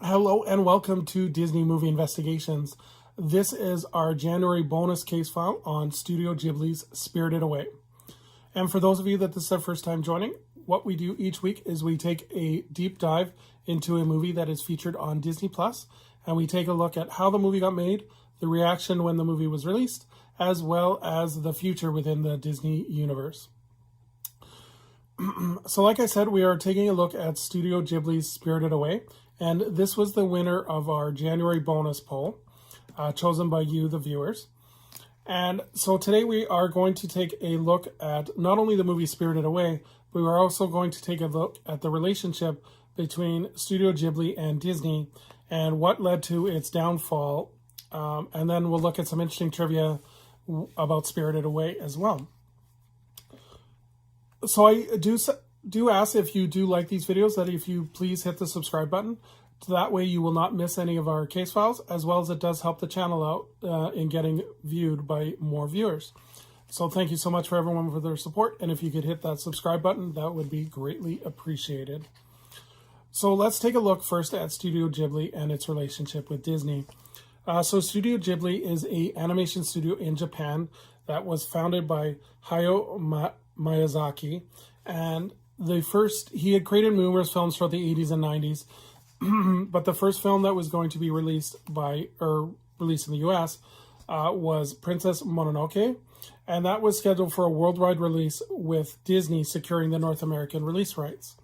Hello and welcome to Disney Movie Investigations. This is our January bonus case file on Studio Ghibli's Spirited Away. And for those of you that this is their first time joining, what we do each week is we take a deep dive into a movie that is featured on Disney Plus, and we take a look at how the movie got made, the reaction when the movie was released, as well as the future within the Disney universe. So like I said, we are taking a look at Studio Ghibli's Spirited Away, and this was the winner of our January bonus poll, chosen by you, the viewers. And so today we are going to take a look at not only the movie Spirited Away, but we are also going to take a look at the relationship between Studio Ghibli and Disney and what led to its downfall. And then we'll look at some interesting trivia about Spirited Away as well. So I do ask, if you do like these videos, that if you please hit the subscribe button. So that way you will not miss any of our case files, as well as it does help the channel out in getting viewed by more viewers. So thank you so much for everyone for their support. And if you could hit that subscribe button, that would be greatly appreciated. So let's take a look first at Studio Ghibli and its relationship with Disney. So Studio Ghibli is an animation studio in Japan that was founded by Hayo Miyazaki, and he had created numerous films throughout the 80s and 90s, but the first film that was going to be released in the US was Princess Mononoke, and that was scheduled for a worldwide release with Disney securing the North American release rights.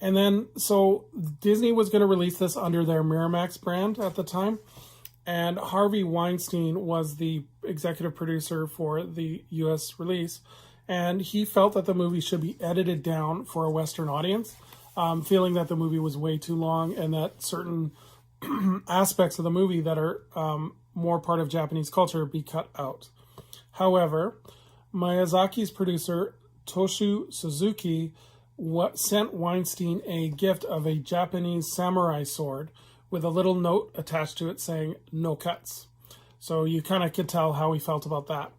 And then, so Disney was going to release this under their Miramax brand at the time, and Harvey Weinstein was the executive producer for the US release. And he felt that the movie should be edited down for a Western audience, feeling that the movie was way too long and that certain aspects of the movie that are more part of Japanese culture be cut out. However, Miyazaki's producer, Toshu Suzuki, sent Weinstein a gift of a Japanese samurai sword with a little note attached to it saying, "No cuts." So you kind of could tell how he felt about that.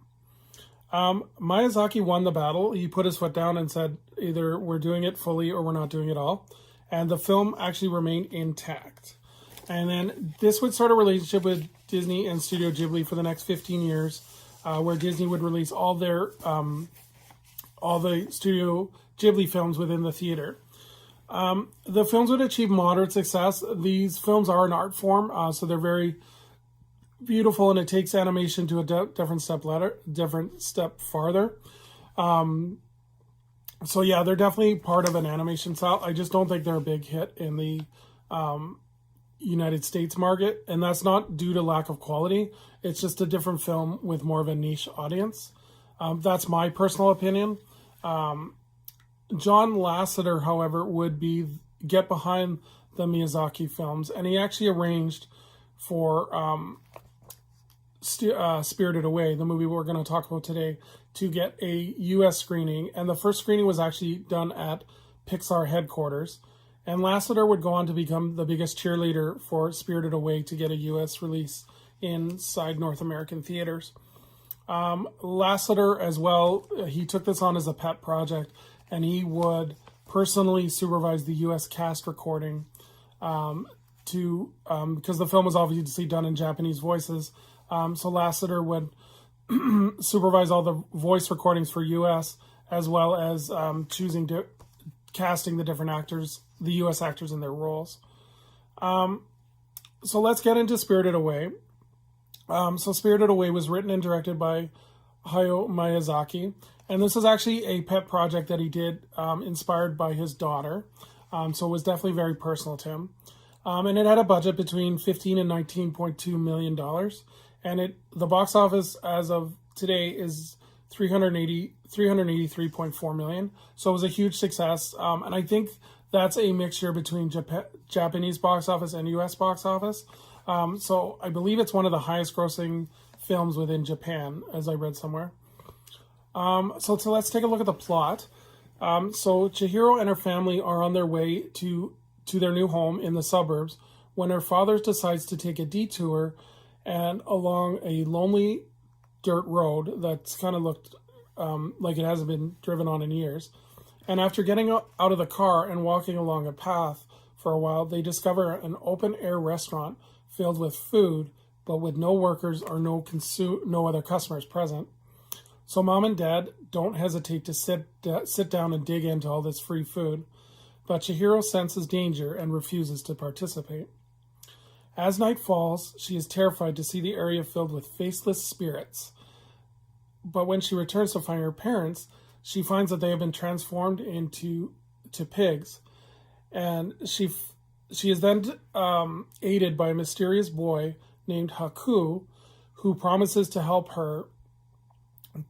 Miyazaki won the battle. He put his foot down and said, either we're doing it fully or we're not doing it all. And the film actually remained intact. And then this would start a relationship with Disney and Studio Ghibli for the next 15 years, where Disney would release all the Studio Ghibli films within the theater. The films would achieve moderate success. These films are an art form, so they're very beautiful, and it takes animation to a different step farther. So yeah, they're definitely part of an animation style. I just don't think they're a big hit in the United States market, and that's not due to lack of quality. It's just a different film with more of a niche audience. That's my personal opinion. John Lasseter, however, would get behind the Miyazaki films, and he actually arranged for Spirited Away, the movie we're going to talk about today, to get a U.S. screening. And the first screening was actually done at Pixar headquarters. And Lasseter would go on to become the biggest cheerleader for Spirited Away to get a U.S. release inside North American theaters. Lasseter as well, he took this on as a pet project, and he would personally supervise the U.S. cast recording because the film was obviously done in Japanese voices. So Lasseter would supervise all the voice recordings for US, as well as casting the different actors, the US actors in their roles. So let's get into Spirited Away. So Spirited Away was written and directed by Hayo Miyazaki, and this is actually a pet project that he did inspired by his daughter. So it was definitely very personal to him. And it had a budget between $15 and $19.2 million. And the box office as of today is $383.4 million. So it was a huge success. And I think that's a mixture between Japanese box office and US box office. So I believe it's one of the highest grossing films within Japan, as I read somewhere. So let's take a look at the plot. So Chihiro and her family are on their way to their new home in the suburbs when her father decides to take a detour and along a lonely dirt road that's kind of looked like it hasn't been driven on in years. And after getting out of the car and walking along a path for a while, they discover an open-air restaurant filled with food, but with no workers or no other customers present. So Mom and Dad don't hesitate to sit down and dig into all this free food, but Chihiro senses danger and refuses to participate. As night falls, she is terrified to see the area filled with faceless spirits. But when she returns to find her parents, she finds that they have been transformed into pigs. And she is then aided by a mysterious boy named Haku, who promises to help her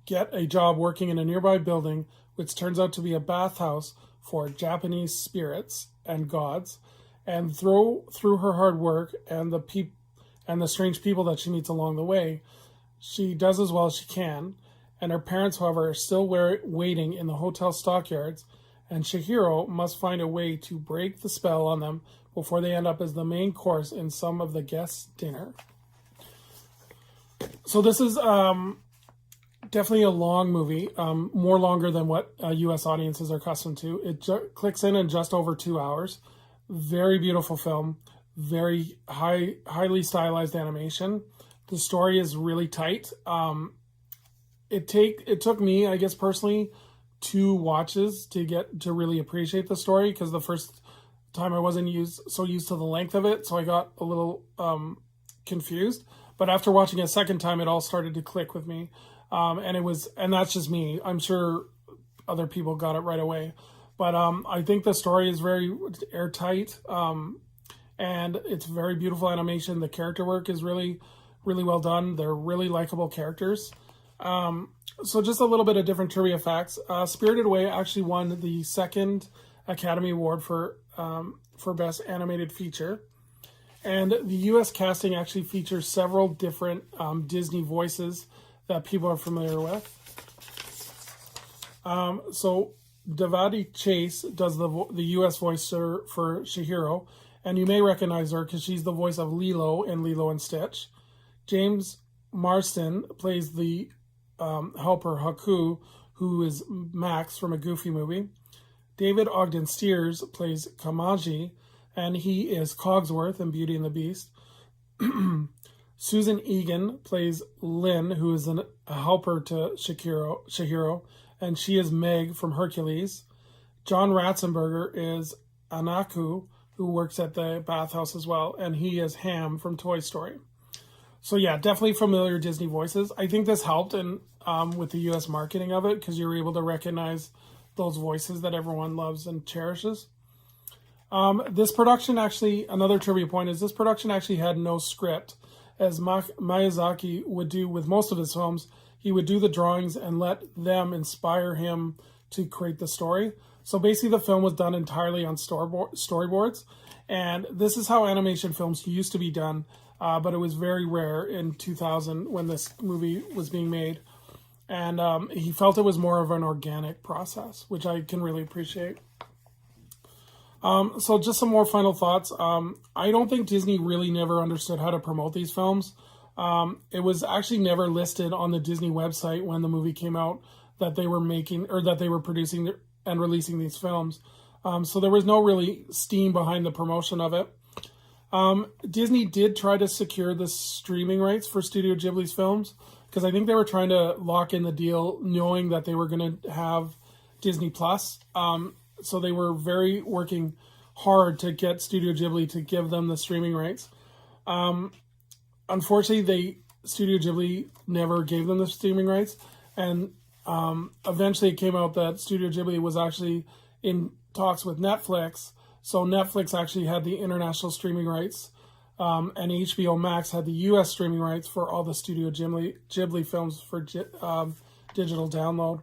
get a job working in a nearby building, which turns out to be a bathhouse for Japanese spirits and gods. And through her hard work and the strange people that she meets along the way, she does as well as she can. And her parents, however, are still waiting in the hotel stockyards, and Chihiro must find a way to break the spell on them before they end up as the main course in some of the guests' dinner. So this is definitely a long movie, more longer than what U.S. audiences are accustomed to. It clicks in just over 2 hours. Very beautiful film, very highly stylized animation. The story is really tight. It took me, I guess personally, 2 watches to really appreciate the story, because the first time I wasn't so used to the length of it, so I got a little confused. But after watching it a second time, it all started to click with me, and that's just me. I'm sure other people got it right away, but I think the story is very airtight, and it's very beautiful animation. The character work is really, really well done. They're really likable characters. So just a little bit of different trivia facts. Spirited Away actually won the 2nd Academy Award for Best Animated Feature. And the U.S. casting actually features several different Disney voices that people are familiar with. So Davadi Chase does the U.S. voice for Chihiro, and you may recognize her because she's the voice of Lilo in Lilo and Stitch. James Marsden plays the helper Haku, who is Max from a Goofy movie. David Ogden Stiers plays Kamaji, and he is Cogsworth in Beauty and the Beast. Susan Egan plays Lynn, who is a helper to Chihiro, and she is Meg from Hercules. John Ratzenberger is Anaku, who works at the bathhouse as well, and he is Ham from Toy Story. So yeah, definitely familiar Disney voices. I think this helped with the U.S. marketing of it, because you're able to recognize those voices that everyone loves and cherishes. This production actually, another trivia point is this production actually had no script. As Miyazaki would do with most of his films, he would do the drawings and let them inspire him to create the story. So basically the film was done entirely on storyboards. And this is how animation films used to be done, but it was very rare in 2000 when this movie was being made. And he felt it was more of an organic process, which I can really appreciate. So just some more final thoughts. I don't think Disney really never understood how to promote these films. It was actually never listed on the Disney website when the movie came out that they were making, or that they were producing and releasing these films. So there was no really steam behind the promotion of it. Disney did try to secure the streaming rights for Studio Ghibli's films, because I think they were trying to lock in the deal knowing that they were going to have Disney Plus. So they were working hard to get Studio Ghibli to give them the streaming rights. Unfortunately, Studio Ghibli never gave them the streaming rights, and eventually it came out that Studio Ghibli was actually in talks with Netflix. So Netflix actually had the international streaming rights, and HBO Max had the U.S. streaming rights for all the Studio Ghibli films for digital download.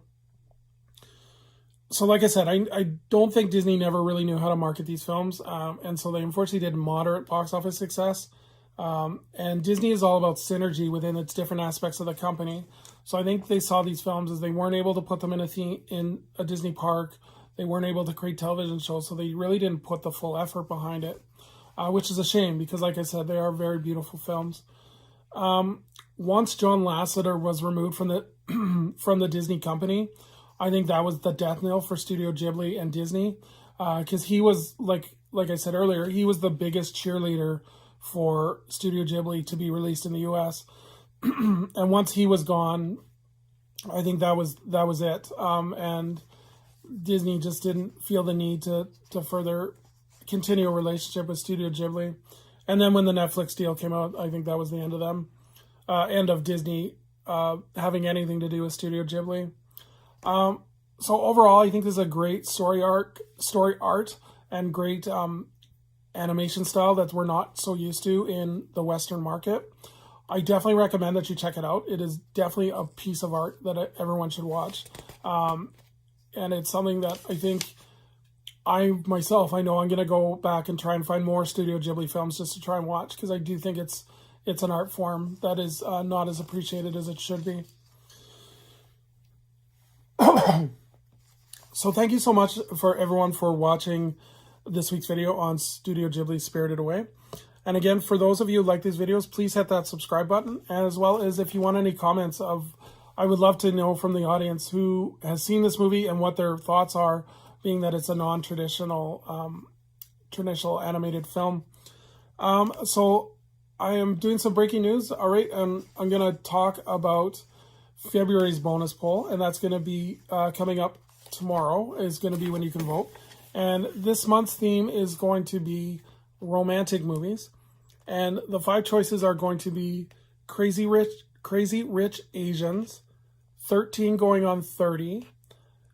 So like I said, I don't think Disney never really knew how to market these films, and so they unfortunately did moderate box office success. And Disney is all about synergy within its different aspects of the company. So I think they saw these films as they weren't able to put them in a Disney park. They weren't able to create television shows, so they really didn't put the full effort behind it, which is a shame because, like I said, they are very beautiful films. Once John Lasseter was removed from the from the Disney company, I think that was the death knell for Studio Ghibli and Disney. because he was, like I said earlier, he was the biggest cheerleader for Studio Ghibli to be released in the US. And once he was gone, I think that was it. And Disney just didn't feel the need to further continue a relationship with Studio Ghibli. And then when the Netflix deal came out, I think that was the end of them, end of Disney having anything to do with Studio Ghibli. So overall, I think this is a great story art, and great animation style that we're not so used to in the Western market. I definitely recommend that you check it out. It is definitely a piece of art that everyone should watch. And it's something that I think I know I'm going to go back and try and find more Studio Ghibli films just to try and watch, because I do think it's an art form that is not as appreciated as it should be. So thank you so much for everyone for watching this week's video on Studio Ghibli Spirited Away. And again, for those of you who like these videos, please hit that subscribe button. As well as if you want any comments I would love to know from the audience who has seen this movie and what their thoughts are, being that it's a non-traditional traditional animated film. So I am doing some breaking news. All right, and I'm going to talk about February's bonus poll, and that's going to be coming up tomorrow, is going to be when you can vote. And this month's theme is going to be romantic movies. And the 5 choices are going to be Crazy Rich Asians, 13 Going on 30,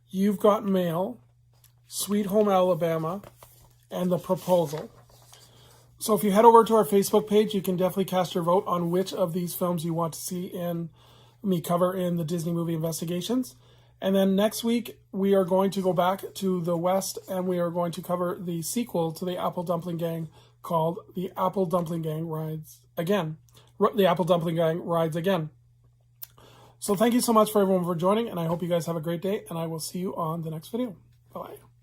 You've Got Mail, Sweet Home Alabama, and The Proposal. So if you head over to our Facebook page, you can definitely cast your vote on which of these films you want to see me cover in the Disney Movie Investigations. And then next week, we are going to go back to the West, and we are going to cover the sequel to the Apple Dumpling Gang, called The Apple Dumpling Gang Rides Again. The Apple Dumpling Gang Rides Again. So thank you so much for everyone for joining, and I hope you guys have a great day, and I will see you on the next video. Bye-bye.